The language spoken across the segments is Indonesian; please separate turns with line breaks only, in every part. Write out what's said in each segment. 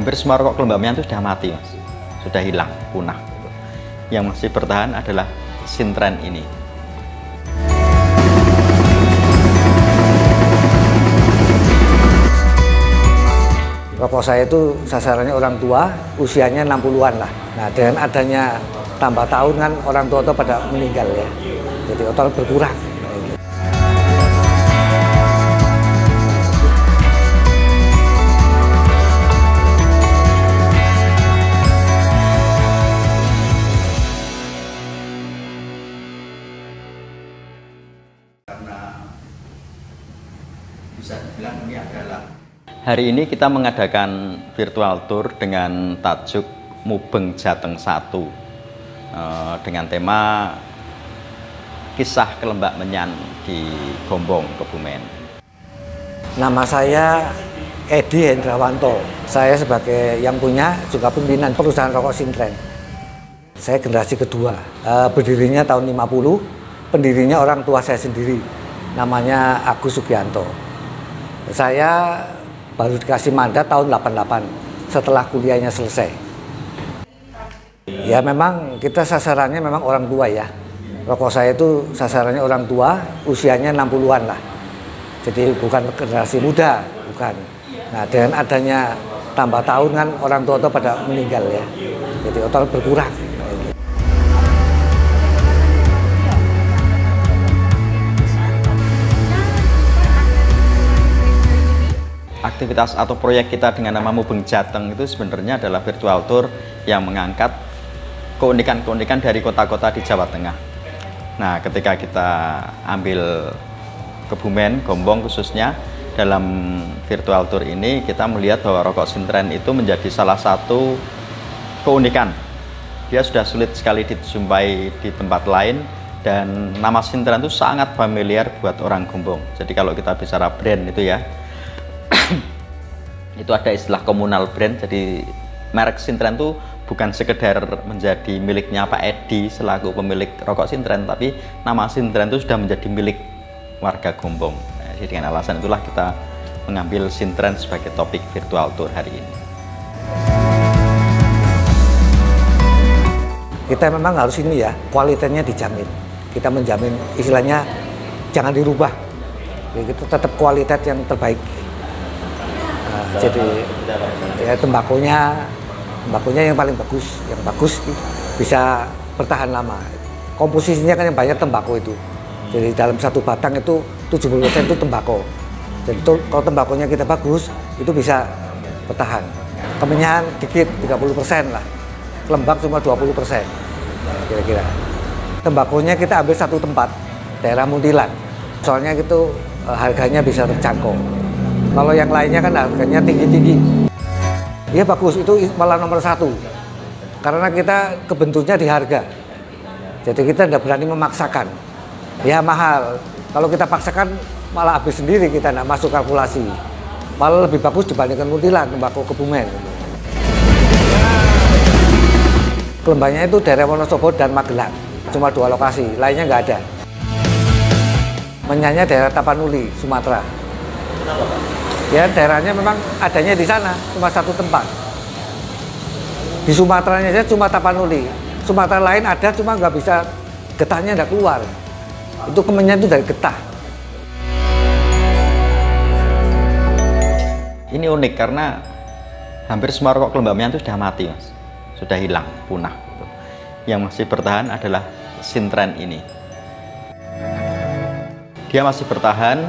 hampir semua rokok Kelembakmian itu sudah mati, Mas. Sudah hilang, punah. Yang masih bertahan adalah Sintren ini.
Rokok saya itu sasarannya orang tua, usianya 60-an lah. Nah, dengan adanya tambah tahun kan orang tua itu pada meninggal ya. Jadi otot berkurang.
Karena bisa dibilang ini adalah hari ini kita mengadakan virtual tour dengan tajuk Mubeng Jateng 1 dengan tema kisah Kelembakmenyan di Gombong, Kebumen.
Nama saya Edi Hendrawanto. Saya sebagai yang punya juga pimpinan perusahaan rokok Sintren. Saya generasi kedua. Berdirinya tahun 50, pendirinya orang tua saya sendiri. Namanya Agus Sugianto. Saya baru dikasih mandat tahun 88 setelah kuliahnya selesai. Ya memang kita sasarannya memang orang tua ya. Rokok saya itu sasarannya orang tua, usianya 60-an lah. Jadi bukan generasi muda, bukan. Nah dengan adanya tambah tahun kan orang tua itu pada meninggal ya. Jadi otot berkurang.
Aktivitas atau proyek kita dengan nama Mubeng Jateng itu sebenarnya adalah virtual tour yang mengangkat keunikan-keunikan dari kota-kota di Jawa Tengah. Nah, ketika kita ambil Kebumen, Gombong khususnya, dalam virtual tour ini kita melihat bahwa rokok Sintren itu menjadi salah satu keunikan. Dia sudah sulit sekali dijumpai di tempat lain dan nama Sintren itu sangat familiar buat orang Gombong. Jadi kalau kita bicara brand itu ya, itu ada istilah komunal brand. Jadi merek Sintren itu bukan sekedar menjadi miliknya Pak Edi selaku pemilik rokok Sintren, tapi nama Sintren itu sudah menjadi milik warga Gombong. Nah, jadi dengan alasan itulah kita mengambil Sintren sebagai topik virtual tour hari ini.
Kita memang harus ini ya, kualitasnya dijamin. Kita menjamin istilahnya jangan dirubah. Jadi kita tetap kualitas yang terbaik. Jadi ya, tembakonya yang paling bagus, bisa bertahan lama. Komposisinya kan yang banyak tembakau itu. Jadi dalam satu batang itu 70% itu tembakau. Jadi kalau tembakonya kita bagus, itu bisa bertahan. Kemenyan dikit 30% lah. Kelembak cuma 20%. Kira-kira. Tembakonya kita ambil satu tempat, daerah Muntilan. Soalnya itu harganya bisa terjangkau. Kalau yang lainnya kan harganya tinggi-tinggi. Iya bagus, itu malah nomor 1. Karena kita kebentuknya di harga. Jadi kita tidak berani memaksakan. Ya mahal. Kalau kita paksakan malah habis sendiri, kita tidak masuk kalkulasi. Malah lebih bagus dibandingkan Muntilan, tembakau Kebumen. Kelembaknya itu daerah Wonosobo dan Magelang. Cuma 2 lokasi, lainnya nggak ada. Menyanyi daerah Tapanuli, Sumatera. Ya daerahnya memang adanya di sana, cuma satu tempat. Di Sumateranya saja cuma Tapanuli. Sumatera lain ada, cuma nggak bisa, getahnya nggak keluar. Itu kemenyan itu dari getah.
Ini unik karena hampir semua rokok Kelembakmian itu sudah mati, Mas. Sudah hilang, punah. Yang masih bertahan adalah Sintren ini. Dia masih bertahan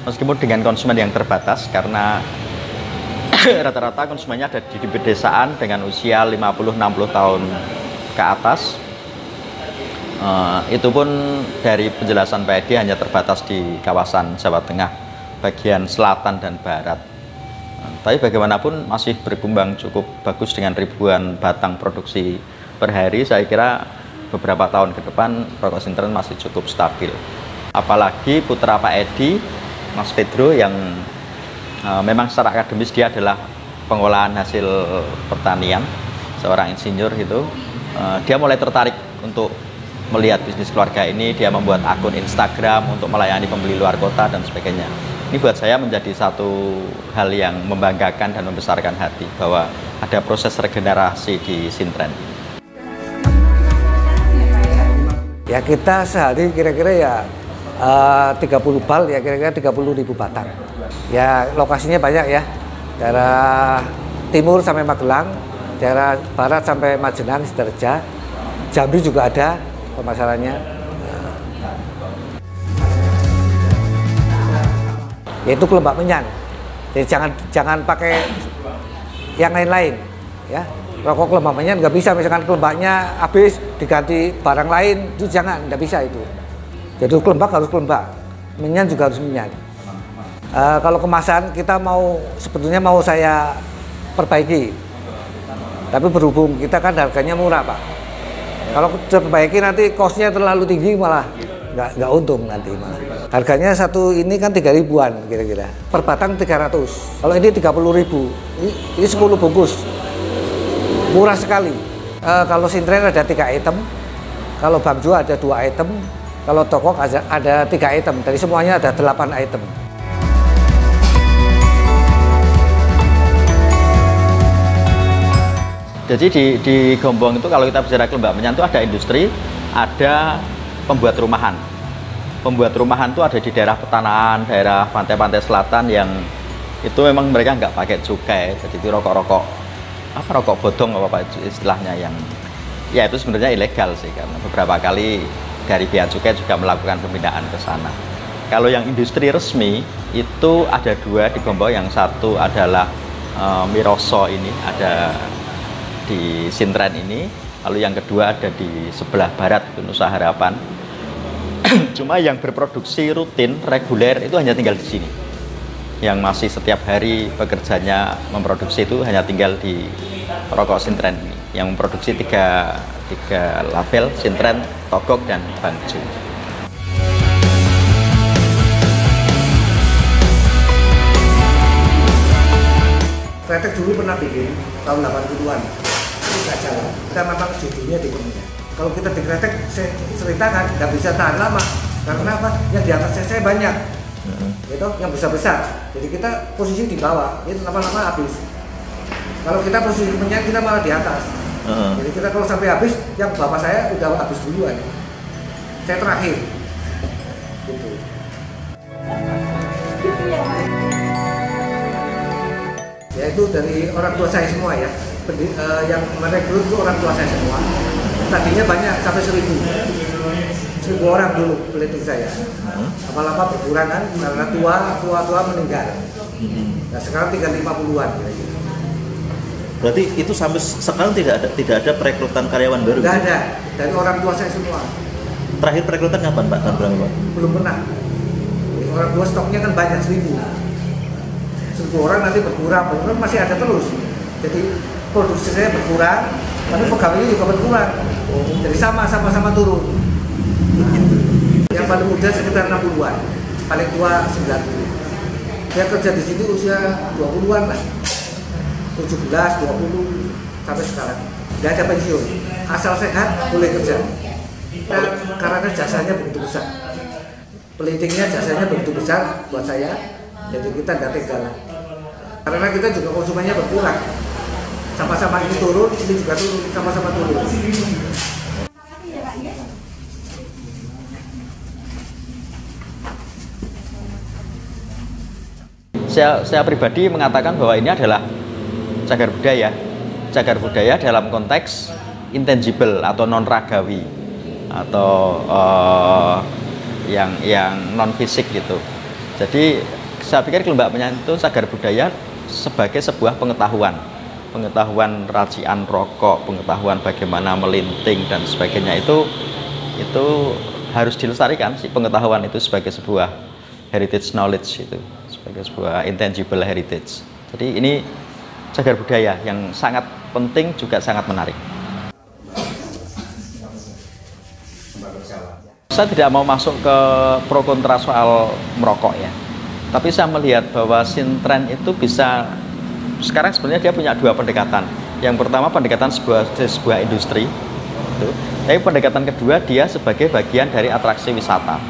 meskipun dengan konsumen yang terbatas, karena rata-rata konsumennya ada di pedesaan dengan usia 50-60 tahun ke atas. Itu pun dari penjelasan Pak Edi hanya terbatas di kawasan Jawa Tengah, bagian selatan dan barat. Tapi bagaimanapun masih berkembang cukup bagus dengan ribuan batang produksi per hari. Saya kira beberapa tahun ke depan rokok Sintren masih cukup stabil. Apalagi putra Pak Edi, Mas Pedro, yang memang secara akademis dia adalah pengolahan hasil pertanian, seorang insinyur gitu. Dia mulai tertarik untuk melihat bisnis keluarga ini. Dia membuat akun Instagram untuk melayani pembeli luar kota dan sebagainya. Ini buat saya menjadi satu hal yang membanggakan dan membesarkan hati bahwa ada proses regenerasi di Sintren.
Ya kita sehari kira-kira ya 30 bal ya kira-kira 30.000 batang. Ya lokasinya banyak ya, daerah timur sampai Magelang, daerah barat sampai Majenang, Sidoarjo, Jambi juga ada pemasarannya. Yaitu kelembak menyan. Jadi jangan pakai yang lain-lain ya. Rokok kelembak menyan nggak bisa, misalkan kelembaknya habis diganti barang lain, itu jangan, nggak bisa itu. Jadi kelembak harus kelembak, menyan juga harus menyan. Kalau kemasan kita sebetulnya mau saya perbaiki, tapi berhubung kita kan harganya murah Pak. Kalau perbaiki nanti kosnya terlalu tinggi malah nggak untung nanti malah. Harganya satu ini kan 3.000-an kira-kira. Per batang 300. Kalau ini 30.000. Ini 10 bungkus. Murah sekali. Kalau Sintren ada 3 item. Kalau Bangjo ada 2 item. Kalau Tokok ada 3 item. Dari semuanya ada 8 item.
Jadi di Gombong itu kalau kita bicara kelembak menyan itu ada industri, ada pembuat rumahan. Pembuat rumahan itu ada di daerah Petanaan, daerah pantai-pantai selatan yang itu memang mereka nggak pakai cukai, jadi itu rokok bodong apa istilahnya yang ya itu sebenarnya ilegal sih, karena beberapa kali dari Bea Cukai juga melakukan pembinaan ke sana. Kalau yang industri resmi itu ada 2 di Gombong, yang satu adalah Miroso ini ada di Sintren ini, lalu yang kedua ada di sebelah barat Nusa Harapan. Cuma yang berproduksi rutin reguler itu hanya tinggal di sini. Yang masih setiap hari bekerjanya memproduksi itu hanya tinggal di rokok Sintren ini, yang memproduksi tiga label Sintren, Togok, dan Bangjo.
Kretek dulu pernah bikin tahun 80-an. Nggak jalan, kita memang judulnya di Komunya. Kalau kita di Kretek, saya ceritakan nggak bisa tahan lama. Karena apa? Yang di atasnya saya banyak, gitu, yang besar-besar. Jadi kita posisi di bawah, itu lama-lama habis. Kalau kita posisi menyan, kita malah di atas. Jadi kita kalau sampai habis, yang bapak saya udah habis duluan. Saya terakhir. Gitu. Ya itu dari orang tua saya semua ya. Yang merekrut itu orang tua saya semua. Tadinya banyak sampai 1.000 orang dulu peliting saya. Lama-lama berkurang kan karena tua meninggal. Nah sekarang tinggal 50-an kira-kira.
Berarti itu sampai sekarang tidak ada perekrutan karyawan baru?
Tidak ada, dari orang tua saya semua.
Terakhir perekrutan kapan Pak? Tahun berapa Pak?
Belum pernah. Orang tua stoknya kan banyak 1.000 orang nanti berkurang masih ada terus. Jadi produksi saya berkurang, tapi pegawainya juga berkurang. Jadi sama-sama turun. Yang paling muda sekitar 60-an, paling tua 90. Dia kerja di sini usia 20-an lah. 17, 20 sampai sekarang. Nggak ada pensiun. Asal sehat boleh kerja. Nah, karena jasanya begitu besar. Pelitingnya jasanya begitu besar buat saya. Jadi kita nggak tega. Karena kita juga konsumennya berkurang. Sama-sama ini turun, ini juga turun, sama-sama turun.
Saya pribadi mengatakan bahwa ini adalah cagar budaya. Cagar budaya dalam konteks intangible atau non ragawi atau yang non fisik gitu. Jadi saya pikir kelembak menyan itu cagar budaya sebagai sebuah pengetahuan racian rokok, pengetahuan bagaimana melinting dan sebagainya, itu harus dilestarikan sih, pengetahuan itu sebagai sebuah heritage knowledge, itu sebagai sebuah intangible heritage. Jadi ini cagar budaya yang sangat penting juga sangat menarik. Saya tidak mau masuk ke pro kontra soal merokok ya, tapi saya melihat bahwa Sintren itu bisa sekarang sebenarnya dia punya 2 pendekatan. Yang pertama pendekatan sebuah industri, tapi pendekatan kedua dia sebagai bagian dari atraksi wisata.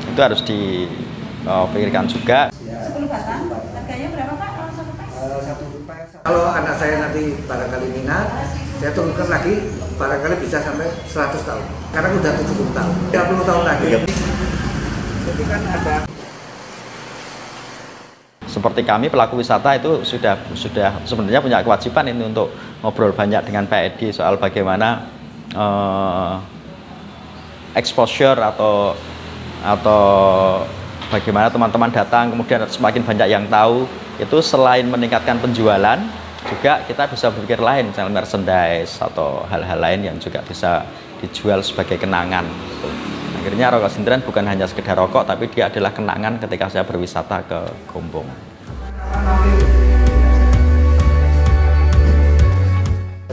Itu harus dipikirkan juga.
Kalau anak saya nanti barangkali minat, saya turunkan lagi, barangkali bisa sampai 100 tahun. Karena udah 70 tahun, 30 tahun lagi. Jadi kan ada.
Seperti kami pelaku wisata itu sudah sebenarnya punya kewajiban ini untuk ngobrol banyak dengan Pak Edi soal bagaimana exposure atau bagaimana teman-teman datang kemudian semakin banyak yang tahu. Itu selain meningkatkan penjualan, juga kita bisa berpikir lain, misalnya merchandise atau hal-hal lain yang juga bisa dijual sebagai kenangan gitu. Akhirnya Rokok Sindren bukan hanya sekedar rokok, tapi dia adalah kenangan ketika saya berwisata ke Gombong.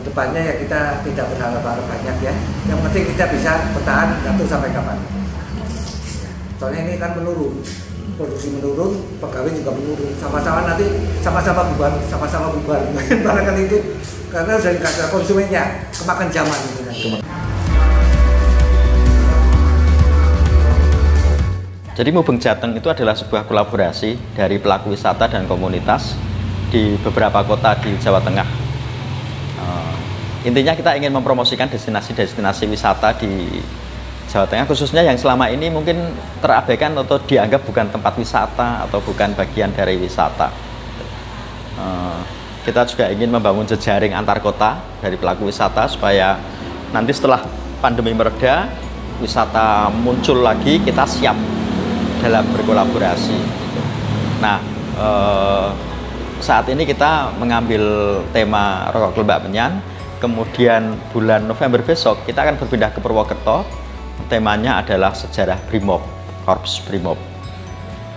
Kedepannya ya kita tidak berharap banyak ya, yang penting kita bisa bertahan atau sampai kapan. Soalnya ini kan menurun, produksi menurun, pegawai juga menurun, sama-sama nanti sama-sama bubar. Barangkali itu karena dari kata konsumennya kemakan zaman gitu kan.
Jadi Mubeng Jateng itu adalah sebuah kolaborasi dari pelaku wisata dan komunitas di beberapa kota di Jawa Tengah. Intinya kita ingin mempromosikan destinasi-destinasi wisata di Jawa Tengah, khususnya yang selama ini mungkin terabaikan atau dianggap bukan tempat wisata atau bukan bagian dari wisata. Kita juga ingin membangun jejaring antar kota dari pelaku wisata supaya nanti setelah pandemi mereda, wisata muncul lagi, kita siap dalam berkolaborasi. Nah, saat ini kita mengambil tema Rokok Kelembak Menyan, kemudian bulan November besok kita akan berpindah ke Purwokerto. Temanya adalah sejarah Brimob, Korps Brimob.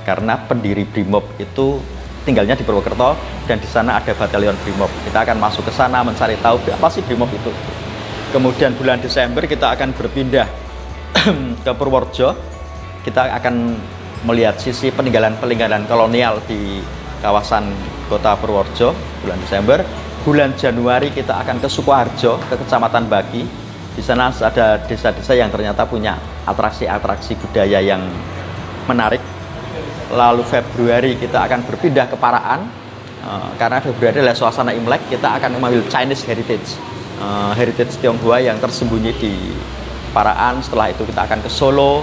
Karena pendiri Brimob itu tinggalnya di Purwokerto dan di sana ada batalion Brimob. Kita akan masuk ke sana mencari tahu apa sih Brimob itu. Kemudian bulan Desember kita akan berpindah ke Purworejo. Kita akan melihat sisi peninggalan-peninggalan kolonial di kawasan kota Purworejo bulan Desember. Bulan Januari kita akan ke Sukoharjo, ke Kecamatan Bagi. Di sana ada desa-desa yang ternyata punya atraksi-atraksi budaya yang menarik. Lalu Februari kita akan berpindah ke Paraan, karena Februari adalah suasana Imlek. Kita akan mengambil Chinese Heritage, heritage Tionghoa yang tersembunyi di Paraan. Setelah itu kita akan ke Solo,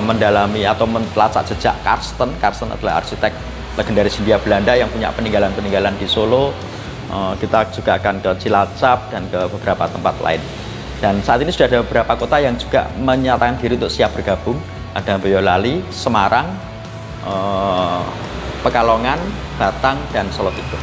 mendalami atau melacak jejak Karsten. Karsten adalah arsitek legendaris Hindia Belanda yang punya peninggalan-peninggalan di Solo. Kita juga akan ke Cilacap dan ke beberapa tempat lain. Dan saat ini sudah ada beberapa kota yang juga menyatakan diri untuk siap bergabung. Ada Boyolali, Semarang, Pekalongan, Batang, dan Solotigo.